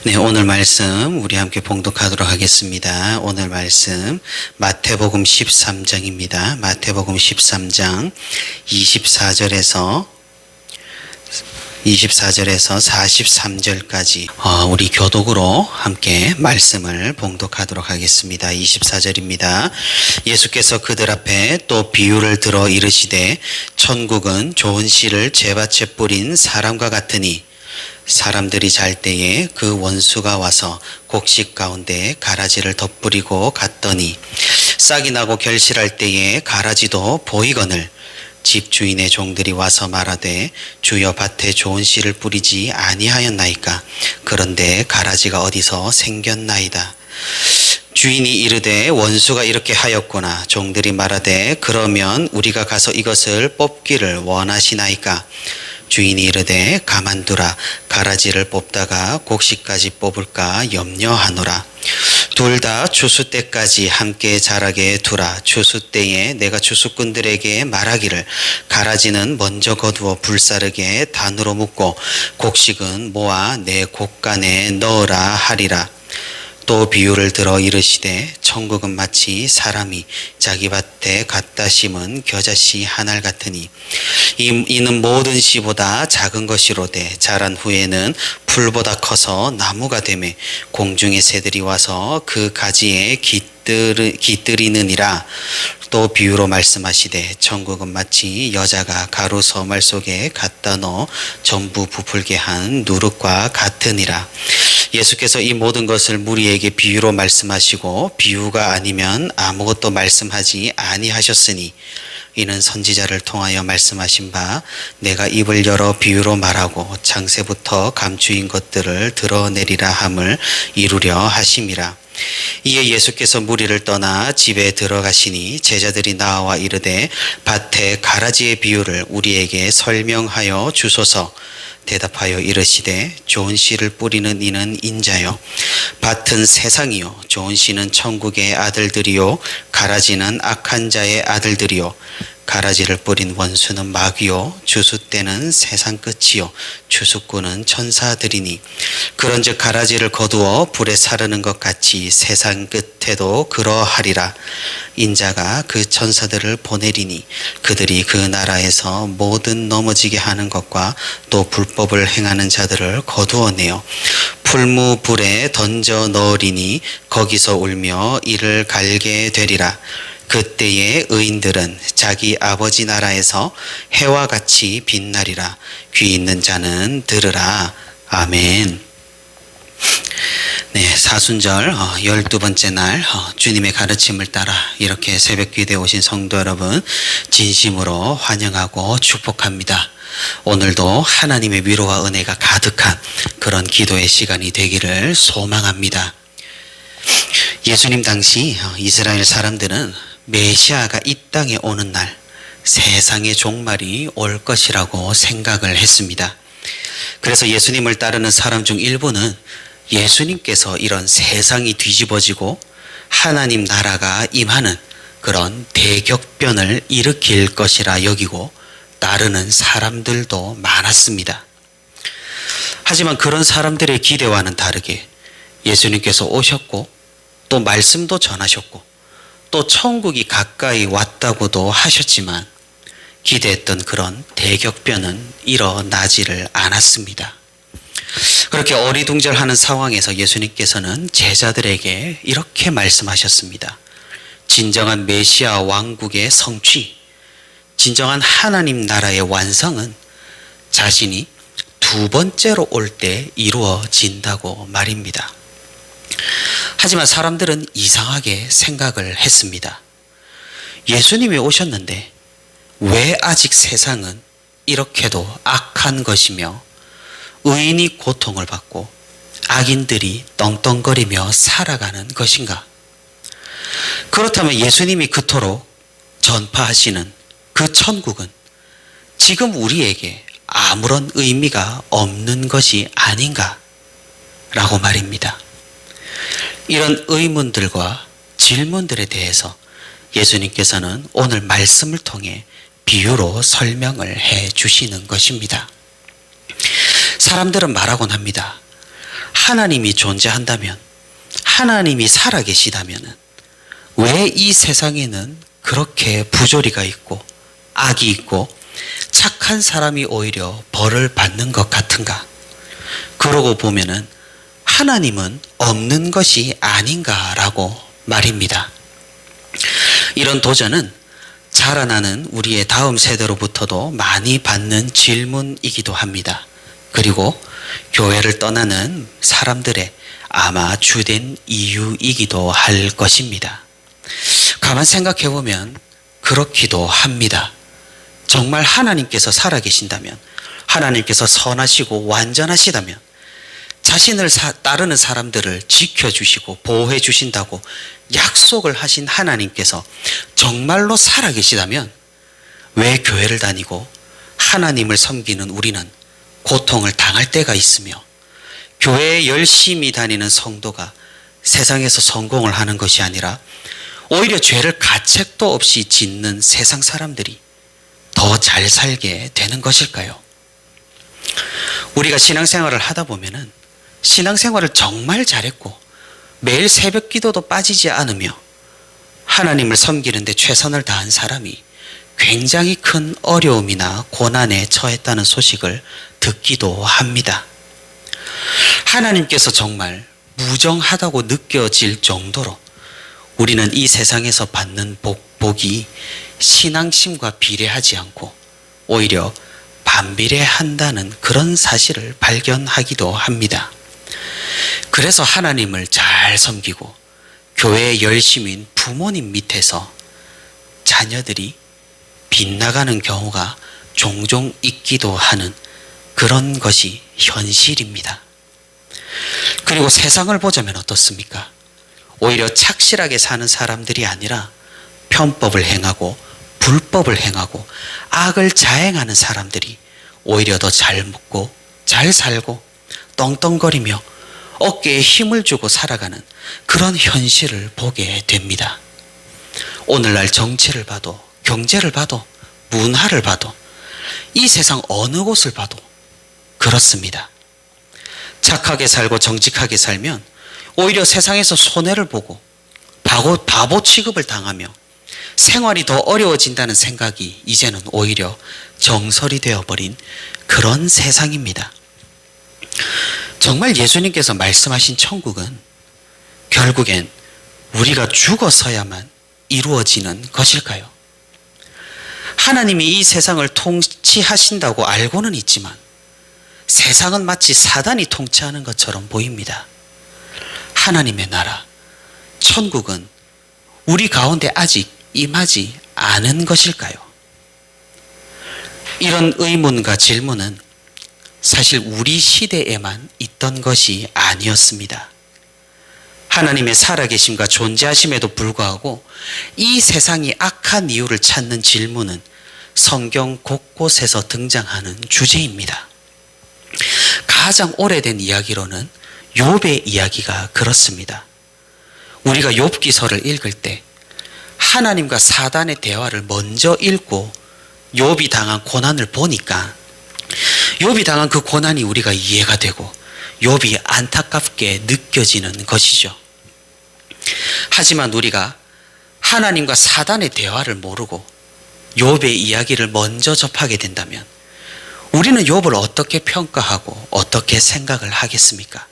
네, 오늘 말씀 우리 함께 봉독하도록 하겠습니다. 오늘 말씀 마태복음 13장입니다. 마태복음 13장 24절에서 43절까지 우리 교독으로 함께 말씀을 봉독하도록 하겠습니다. 24절입니다. 예수께서 그들 앞에 또 비유를 들어 이르시되 천국은 좋은 씨를 제밭에 뿌린 사람과 같으니 사람들이 잘 때에 그 원수가 와서 곡식 가운데 가라지를 덧뿌리고 갔더니 싹이 나고 결실할 때에 가라지도 보이거늘 집주인의 종들이 와서 말하되 주여 밭에 좋은 씨를 뿌리지 아니하였나이까. 그런데 가라지가 어디서 생겼나이다. 주인이 이르되 원수가 이렇게 하였구나. 종들이 말하되 그러면 우리가 가서 이것을 뽑기를 원하시나이까. 주인이 이르되 가만두라. 가라지를 뽑다가 곡식까지 뽑을까 염려하노라. 둘 다 추수 때까지 함께 자라게 두라. 추수 때에 내가 추수꾼들에게 말하기를 가라지는 먼저 거두어 불사르게 단으로 묶고 곡식은 모아 내 곡간에 넣으라 하리라. 또 비유를 들어 이르시되 천국은 마치 사람이 자기 밭에 갖다 심은 겨자씨 한 알 같으니 이는 모든 씨보다 작은 것이로되 자란 후에는 풀보다 커서 나무가 되매 공중의 새들이 와서 그 가지에 깃들이느니라. 또 비유로 말씀하시되 천국은 마치 여자가 가루 서말 속에 갖다 넣어 전부 부풀게 한 누룩과 같으니라. 예수께서 이 모든 것을 무리에게 비유로 말씀하시고 비유가 아니면 아무것도 말씀하지 아니하셨으니 이는 선지자를 통하여 말씀하신 바 내가 입을 열어 비유로 말하고 창세부터 감추인 것들을 드러내리라 함을 이루려 하심이라. 이에 예수께서 무리를 떠나 집에 들어가시니 제자들이 나와 이르되 밭에 가라지의 비유를 우리에게 설명하여 주소서. 대답하여 이르시되 좋은 씨를 뿌리는 이는 인자요 밭은 세상이요 좋은 씨는 천국의 아들들이요 가라지는 악한 자의 아들들이요 가라지를 뿌린 원수는 마귀요 추수 때는 세상 끝이요 추수꾼은 천사들이니 그런즉 가라지를 거두어 불에 사르는 것 같이 세상 끝에도 그러하리라. 인자가 그 천사들을 보내리니 그들이 그 나라에서 모든 넘어지게 하는 것과 또 불법을 행하는 자들을 거두어내어 풀무불에 던져 넣으리니 거기서 울며 이를 갈게 되리라. 그때의 의인들은 자기 아버지 나라에서 해와 같이 빛나리라. 귀 있는 자는 들으라. 아멘. 네, 사순절 12번째 날 주님의 가르침을 따라 이렇게 새벽 기도에 오신 성도 여러분 진심으로 환영하고 축복합니다. 오늘도 하나님의 위로와 은혜가 가득한 그런 기도의 시간이 되기를 소망합니다. 예수님 당시 이스라엘 사람들은 메시아가 이 땅에 오는 날 세상의 종말이 올 것이라고 생각을 했습니다. 그래서 예수님을 따르는 사람 중 일부는 예수님께서 이런 세상이 뒤집어지고 하나님 나라가 임하는 그런 대격변을 일으킬 것이라 여기고 따르는 사람들도 많았습니다. 하지만 그런 사람들의 기대와는 다르게 예수님께서 오셨고 또 말씀도 전하셨고 또 천국이 가까이 왔다고도 하셨지만 기대했던 그런 대격변은 일어나지를 않았습니다. 그렇게 어리둥절하는 상황에서 예수님께서는 제자들에게 이렇게 말씀하셨습니다. 진정한 메시아 왕국의 성취, 진정한 하나님 나라의 완성은 자신이 두 번째로 올 때 이루어진다고 말입니다. 하지만 사람들은 이상하게 생각을 했습니다. 예수님이 오셨는데 왜 아직 세상은 이렇게도 악한 것이며 의인이 고통을 받고 악인들이 떵떵거리며 살아가는 것인가? 그렇다면 예수님이 그토록 전파하시는 그 천국은 지금 우리에게 아무런 의미가 없는 것이 아닌가? 라고 말입니다. 이런 의문들과 질문들에 대해서 예수님께서는 오늘 말씀을 통해 비유로 설명을 해 주시는 것입니다. 사람들은 말하곤 합니다. 하나님이 존재한다면, 하나님이 살아계시다면 왜 이 세상에는 그렇게 부조리가 있고 악이 있고 착한 사람이 오히려 벌을 받는 것 같은가? 그러고 보면은 하나님은 없는 것이 아닌가라고 말입니다. 이런 도전은 자라나는 우리의 다음 세대로부터도 많이 받는 질문이기도 합니다. 그리고 교회를 떠나는 사람들의 아마 주된 이유이기도 할 것입니다. 가만 생각해 보면 그렇기도 합니다. 정말 하나님께서 살아계신다면, 하나님께서 선하시고 완전하시다면, 자신을 따르는 사람들을 지켜주시고 보호해 주신다고 약속을 하신 하나님께서 정말로 살아계시다면 왜 교회를 다니고 하나님을 섬기는 우리는 고통을 당할 때가 있으며, 교회에 열심히 다니는 성도가 세상에서 성공을 하는 것이 아니라 오히려 죄를 가책도 없이 짓는 세상 사람들이 더 잘 살게 되는 것일까요? 우리가 신앙생활을 하다 보면은 신앙생활을 정말 잘했고 매일 새벽 기도도 빠지지 않으며 하나님을 섬기는데 최선을 다한 사람이 굉장히 큰 어려움이나 고난에 처했다는 소식을 듣기도 합니다. 하나님께서 정말 무정하다고 느껴질 정도로 우리는 이 세상에서 받는 복이 신앙심과 비례하지 않고 오히려 반비례한다는 그런 사실을 발견하기도 합니다. 그래서 하나님을 잘 섬기고 교회에 열심인 부모님 밑에서 자녀들이 빗나가는 경우가 종종 있기도 하는 그런 것이 현실입니다. 그리고 세상을 보자면 어떻습니까? 오히려 착실하게 사는 사람들이 아니라 편법을 행하고 불법을 행하고 악을 자행하는 사람들이 오히려 더 잘 먹고 잘 살고 떵떵거리며 어깨에 힘을 주고 살아가는 그런 현실을 보게 됩니다. 오늘날 정치를 봐도 경제를 봐도 문화를 봐도 이 세상 어느 곳을 봐도 그렇습니다. 착하게 살고 정직하게 살면 오히려 세상에서 손해를 보고 바보 취급을 당하며 생활이 더 어려워진다는 생각이 이제는 오히려 정설이 되어버린 그런 세상입니다. 정말 예수님께서 말씀하신 천국은 결국엔 우리가 죽어서야만 이루어지는 것일까요? 하나님이 이 세상을 통치하신다고 알고는 있지만 세상은 마치 사단이 통치하는 것처럼 보입니다. 하나님의 나라, 천국은 우리 가운데 아직 임하지 않은 것일까요? 이런 의문과 질문은 사실 우리 시대에만 있던 것이 아니었습니다. 하나님의 살아계심과 존재하심에도 불구하고 이 세상이 악한 이유를 찾는 질문은 성경 곳곳에서 등장하는 주제입니다. 가장 오래된 이야기로는 욥의 이야기가 그렇습니다. 우리가 욥기서를 읽을 때 하나님과 사단의 대화를 먼저 읽고 욥이 당한 고난을 보니까 욥이 당한 그 고난이 우리가 이해가 되고 욥이 안타깝게 느껴지는 것이죠. 하지만 우리가 하나님과 사단의 대화를 모르고 욥의 이야기를 먼저 접하게 된다면 우리는 욥을 어떻게 평가하고 어떻게 생각을 하겠습니까?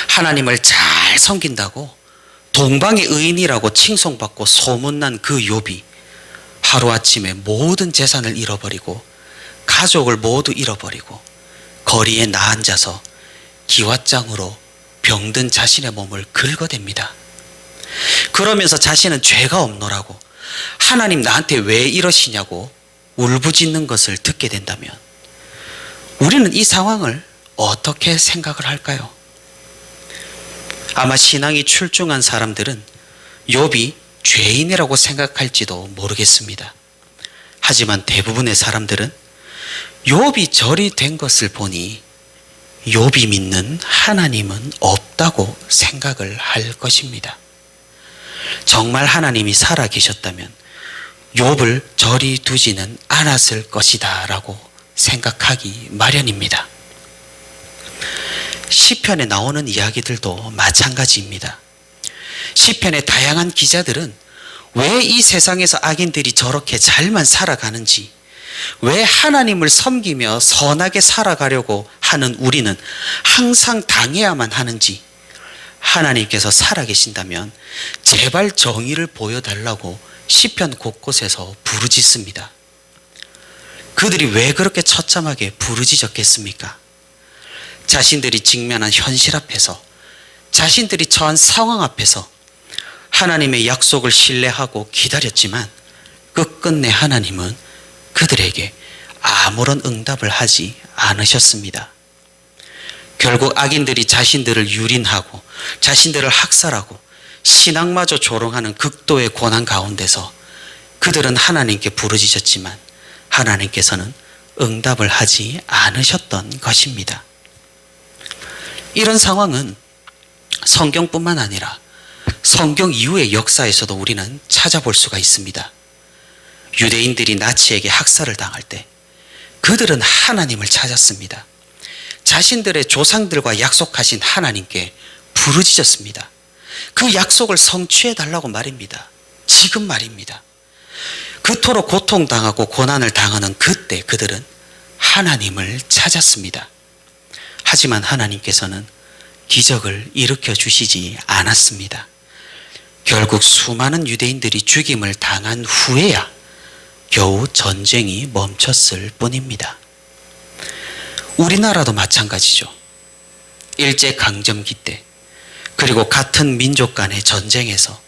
하나님을 잘 섬긴다고 동방의 의인이라고 칭송받고 소문난 그 욥이 하루아침에 모든 재산을 잃어버리고 가족을 모두 잃어버리고 거리에 나앉아서 기왓장으로 병든 자신의 몸을 긁어댑니다. 그러면서 자신은 죄가 없노라고 하나님 나한테 왜 이러시냐고 울부짖는 것을 듣게 된다면 우리는 이 상황을 어떻게 생각을 할까요? 아마 신앙이 출중한 사람들은 욥이 죄인이라고 생각할지도 모르겠습니다. 하지만 대부분의 사람들은 욥이 저리 된 것을 보니 욥이 믿는 하나님은 없다고 생각을 할 것입니다. 정말 하나님이 살아계셨다면 욥을 저리 두지는 않았을 것이다 라고 생각하기 마련입니다. 시편에 나오는 이야기들도 마찬가지입니다. 시편의 다양한 기자들은 왜 이 세상에서 악인들이 저렇게 잘만 살아가는지, 왜 하나님을 섬기며 선하게 살아가려고 하는 우리는 항상 당해야만 하는지, 하나님께서 살아계신다면 제발 정의를 보여달라고 시편 곳곳에서 부르짖습니다. 그들이 왜 그렇게 처참하게 부르짖었겠습니까? 자신들이 직면한 현실 앞에서, 자신들이 처한 상황 앞에서 하나님의 약속을 신뢰하고 기다렸지만 끝끝내 하나님은 그들에게 아무런 응답을 하지 않으셨습니다. 결국 악인들이 자신들을 유린하고 자신들을 학살하고 신앙마저 조롱하는 극도의 고난 가운데서 그들은 하나님께 부르짖었지만 하나님께서는 응답을 하지 않으셨던 것입니다. 이런 상황은 성경뿐만 아니라 성경 이후의 역사에서도 우리는 찾아볼 수가 있습니다. 유대인들이 나치에게 학살을 당할 때 그들은 하나님을 찾았습니다. 자신들의 조상들과 약속하신 하나님께 부르짖었습니다. 그 약속을 성취해 달라고 말입니다. 지금 말입니다. 그토록 고통당하고 고난을 당하는 그때 그들은 하나님을 찾았습니다. 하지만 하나님께서는 기적을 일으켜 주시지 않았습니다. 결국 수많은 유대인들이 죽임을 당한 후에야 겨우 전쟁이 멈췄을 뿐입니다. 우리나라도 마찬가지죠. 일제강점기 때, 그리고 같은 민족 간의 전쟁에서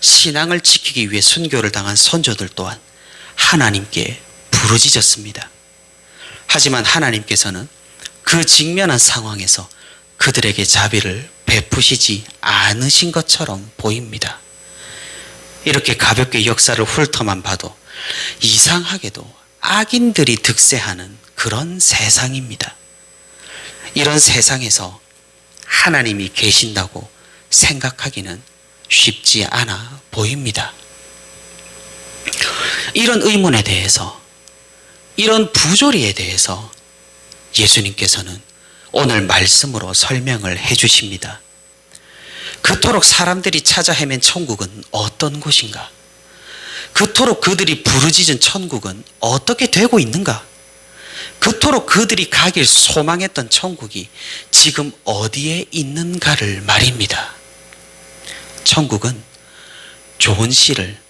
신앙을 지키기 위해 순교를 당한 선조들 또한 하나님께 부르짖었습니다. 하지만 하나님께서는 그 직면한 상황에서 그들에게 자비를 베푸시지 않으신 것처럼 보입니다. 이렇게 가볍게 역사를 훑어만 봐도 이상하게도 악인들이 득세하는 그런 세상입니다. 이런 세상에서 하나님이 계신다고 생각하기는 쉽지 않아 보입니다. 이런 의문에 대해서, 이런 부조리에 대해서 예수님께서는 오늘 말씀으로 설명을 해 주십니다. 그토록 사람들이 찾아 헤맨 천국은 어떤 곳인가? 그토록 그들이 부르짖은 천국은 어떻게 되고 있는가? 그토록 그들이 가길 소망했던 천국이 지금 어디에 있는가를 말입니다. 천국은 좋은 씨를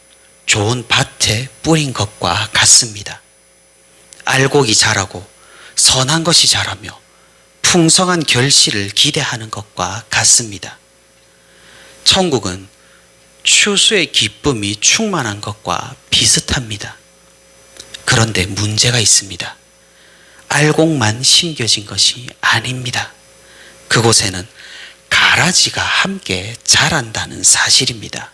좋은 밭에 뿌린 것과 같습니다. 알곡이 자라고 선한 것이 자라며 풍성한 결실을 기대하는 것과 같습니다. 천국은 추수의 기쁨이 충만한 것과 비슷합니다. 그런데 문제가 있습니다. 알곡만 심겨진 것이 아닙니다. 그곳에는 가라지가 함께 자란다는 사실입니다.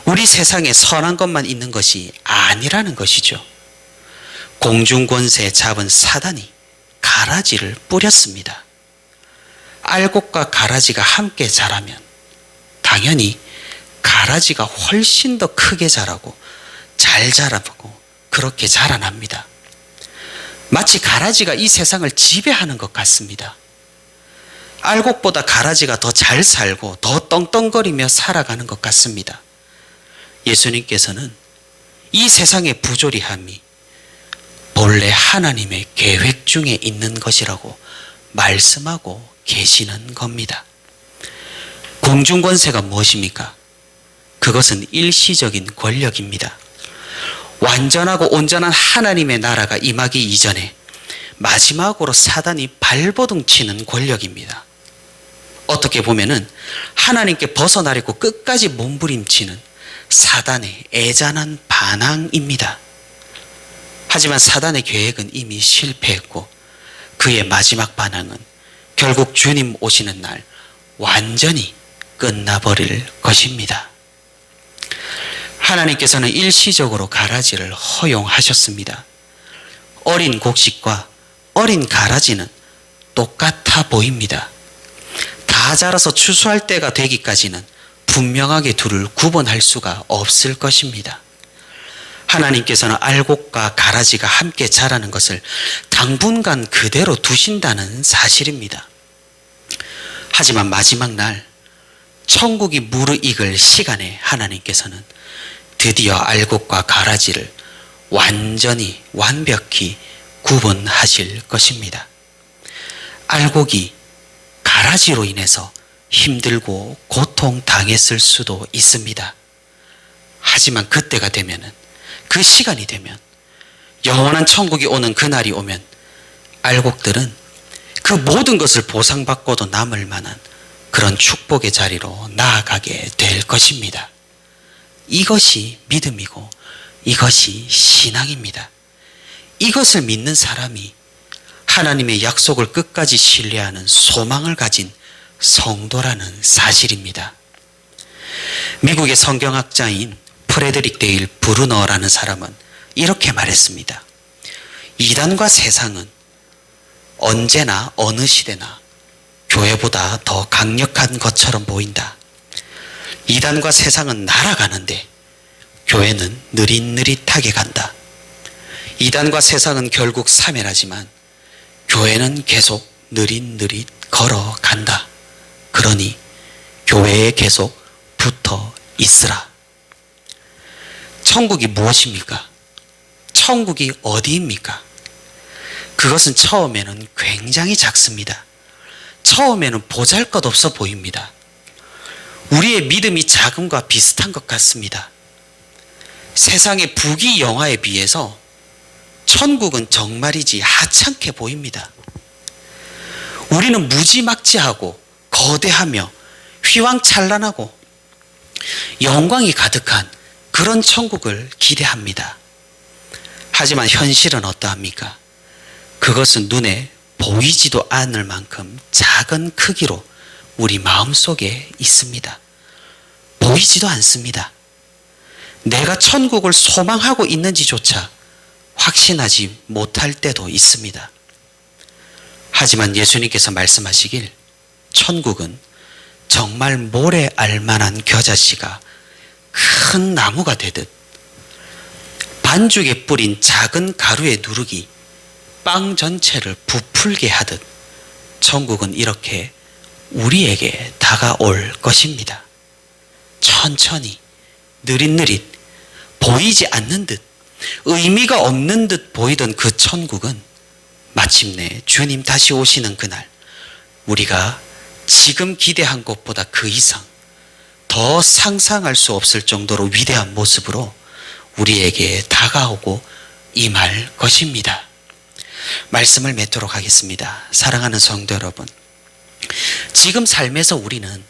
우리 세상에 선한 것만 있는 것이 아니라는 것이죠. 공중권세 잡은 사단이 가라지를 뿌렸습니다. 알곡과 가라지가 함께 자라면 당연히 가라지가 훨씬 더 크게 자라고 잘 자라고 그렇게 자라납니다. 마치 가라지가 이 세상을 지배하는 것 같습니다. 알곡보다 가라지가 더 잘 살고 더 떵떵거리며 살아가는 것 같습니다. 예수님께서는 이 세상의 부조리함이 본래 하나님의 계획 중에 있는 것이라고 말씀하고 계시는 겁니다. 공중권세가 무엇입니까? 그것은 일시적인 권력입니다. 완전하고 온전한 하나님의 나라가 임하기 이전에 마지막으로 사단이 발버둥 치는 권력입니다. 어떻게 보면은 하나님께 벗어나려고 끝까지 몸부림치는 사단의 애잔한 반항입니다. 하지만 사단의 계획은 이미 실패했고 그의 마지막 반항은 결국 주님 오시는 날 완전히 끝나버릴 것입니다. 하나님께서는 일시적으로 가라지를 허용하셨습니다. 어린 곡식과 어린 가라지는 똑같아 보입니다. 다 자라서 추수할 때가 되기까지는 분명하게 둘을 구분할 수가 없을 것입니다. 하나님께서는 알곡과 가라지가 함께 자라는 것을 당분간 그대로 두신다는 사실입니다. 하지만 마지막 날 천국이 무르익을 시간에 하나님께서는 드디어 알곡과 가라지를 완전히 완벽히 구분하실 것입니다. 알곡이 가라지로 인해서 힘들고 고통당했을 수도 있습니다. 하지만 그때가 되면은, 그 시간이 되면, 영원한 천국이 오는 그날이 오면 알곡들은 그 모든 것을 보상받고도 남을 만한 그런 축복의 자리로 나아가게 될 것입니다. 이것이 믿음이고 이것이 신앙입니다. 이것을 믿는 사람이 하나님의 약속을 끝까지 신뢰하는 소망을 가진 성도라는 사실입니다. 미국의 성경학자인 프레드릭 데일 브루너라는 사람은 이렇게 말했습니다. 이단과 세상은 언제나 어느 시대나 교회보다 더 강력한 것처럼 보인다. 이단과 세상은 날아가는데 교회는 느릿느릿하게 간다. 이단과 세상은 결국 사멸하지만 교회는 계속 느릿느릿 걸어간다. 그러니 교회에 계속 붙어 있으라. 천국이 무엇입니까? 천국이 어디입니까? 그것은 처음에는 굉장히 작습니다. 처음에는 보잘것없어 보입니다. 우리의 믿음이 작음과 비슷한 것 같습니다. 세상의 부귀 영화에 비해서 천국은 정말이지 하찮게 보입니다. 우리는 무지막지하고 거대하며 휘황찬란하고 영광이 가득한 그런 천국을 기대합니다. 하지만 현실은 어떠합니까? 그것은 눈에 보이지도 않을 만큼 작은 크기로 우리 마음속에 있습니다. 보이지도 않습니다. 내가 천국을 소망하고 있는지조차 확신하지 못할 때도 있습니다. 하지만 예수님께서 말씀하시길 천국은 정말 모래 알만한 겨자씨가 큰 나무가 되듯 반죽에 뿌린 작은 가루의 누룩이 빵 전체를 부풀게 하듯 천국은 이렇게 우리에게 다가올 것입니다. 천천히 느릿느릿 보이지 않는 듯 의미가 없는 듯 보이던 그 천국은 마침내 주님 다시 오시는 그날 우리가 지금 기대한 것보다 그 이상 더 상상할 수 없을 정도로 위대한 모습으로 우리에게 다가오고 임할 것입니다. 말씀을 맺도록 하겠습니다. 사랑하는 성도 여러분, 지금 삶에서 우리는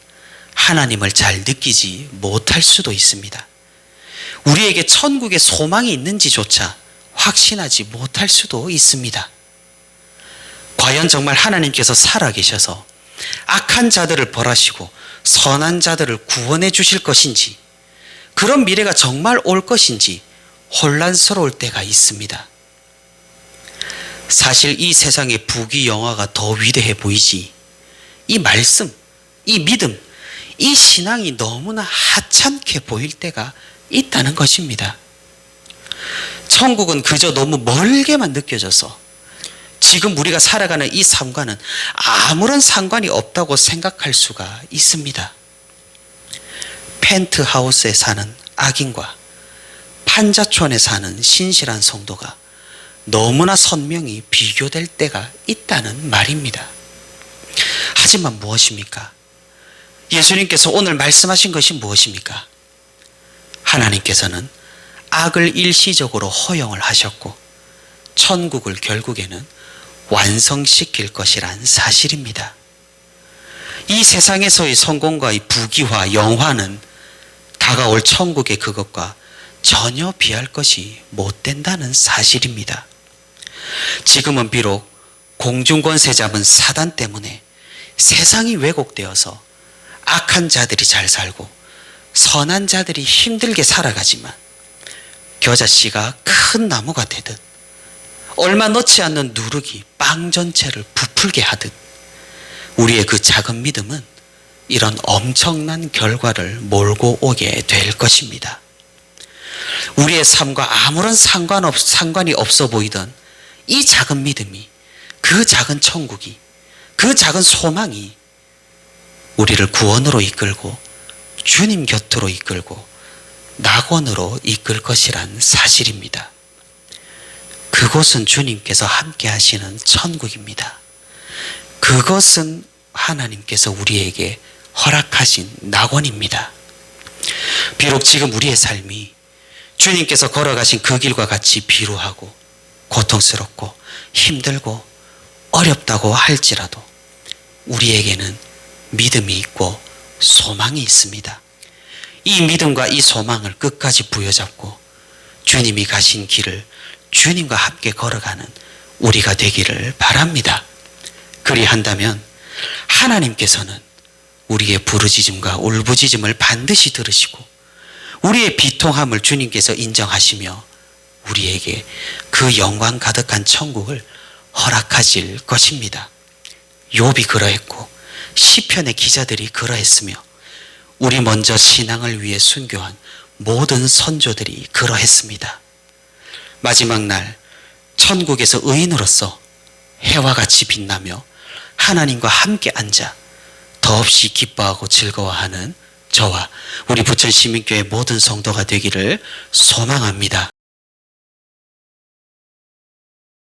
하나님을 잘 느끼지 못할 수도 있습니다. 우리에게 천국에 소망이 있는지조차 확신하지 못할 수도 있습니다. 과연 정말 하나님께서 살아계셔서 악한 자들을 벌하시고 선한 자들을 구원해 주실 것인지, 그런 미래가 정말 올 것인지 혼란스러울 때가 있습니다. 사실 이 세상의 부귀 영화가 더 위대해 보이지 이 말씀, 이 믿음, 이 신앙이 너무나 하찮게 보일 때가 있다는 것입니다. 천국은 그저 너무 멀게만 느껴져서 지금 우리가 살아가는 이 삶과는 아무런 상관이 없다고 생각할 수가 있습니다. 펜트하우스에 사는 악인과 판자촌에 사는 신실한 성도가 너무나 선명히 비교될 때가 있다는 말입니다. 하지만 무엇입니까? 예수님께서 오늘 말씀하신 것이 무엇입니까? 하나님께서는 악을 일시적으로 허용을 하셨고 천국을 결국에는 완성시킬 것이란 사실입니다. 이 세상에서의 성공과 부귀와 영화는 다가올 천국의 그것과 전혀 비할 것이 못 된다는 사실입니다. 지금은 비록 공중권세 잡은 사단 때문에 세상이 왜곡되어서 악한 자들이 잘 살고 선한 자들이 힘들게 살아가지만 겨자씨가 큰 나무가 되듯 얼마 넣지 않는 누룩이 빵 전체를 부풀게 하듯 우리의 그 작은 믿음은 이런 엄청난 결과를 몰고 오게 될 것입니다. 우리의 삶과 아무런 상관이 없어 보이던 이 작은 믿음이, 그 작은 천국이, 그 작은 소망이 우리를 구원으로 이끌고 주님 곁으로 이끌고 낙원으로 이끌 것이란 사실입니다. 그곳은 주님께서 함께 하시는 천국입니다. 그것은 하나님께서 우리에게 허락하신 낙원입니다. 비록 지금 우리의 삶이 주님께서 걸어가신 그 길과 같이 비루하고 고통스럽고 힘들고 어렵다고 할지라도 우리에게는 믿음이 있고 소망이 있습니다. 이 믿음과 이 소망을 끝까지 부여잡고 주님이 가신 길을 주님과 함께 걸어가는 우리가 되기를 바랍니다. 그리한다면 하나님께서는 우리의 부르짖음과 울부짖음을 반드시 들으시고 우리의 비통함을 주님께서 인정하시며 우리에게 그 영광 가득한 천국을 허락하실 것입니다. 욥이 그러했고 시편의 기자들이 그러했으며 우리 먼저 신앙을 위해 순교한 모든 선조들이 그러했습니다. 마지막 날 천국에서 의인으로서 해와 같이 빛나며 하나님과 함께 앉아 더없이 기뻐하고 즐거워하는 저와 우리 부천시민교회 모든 성도가 되기를 소망합니다.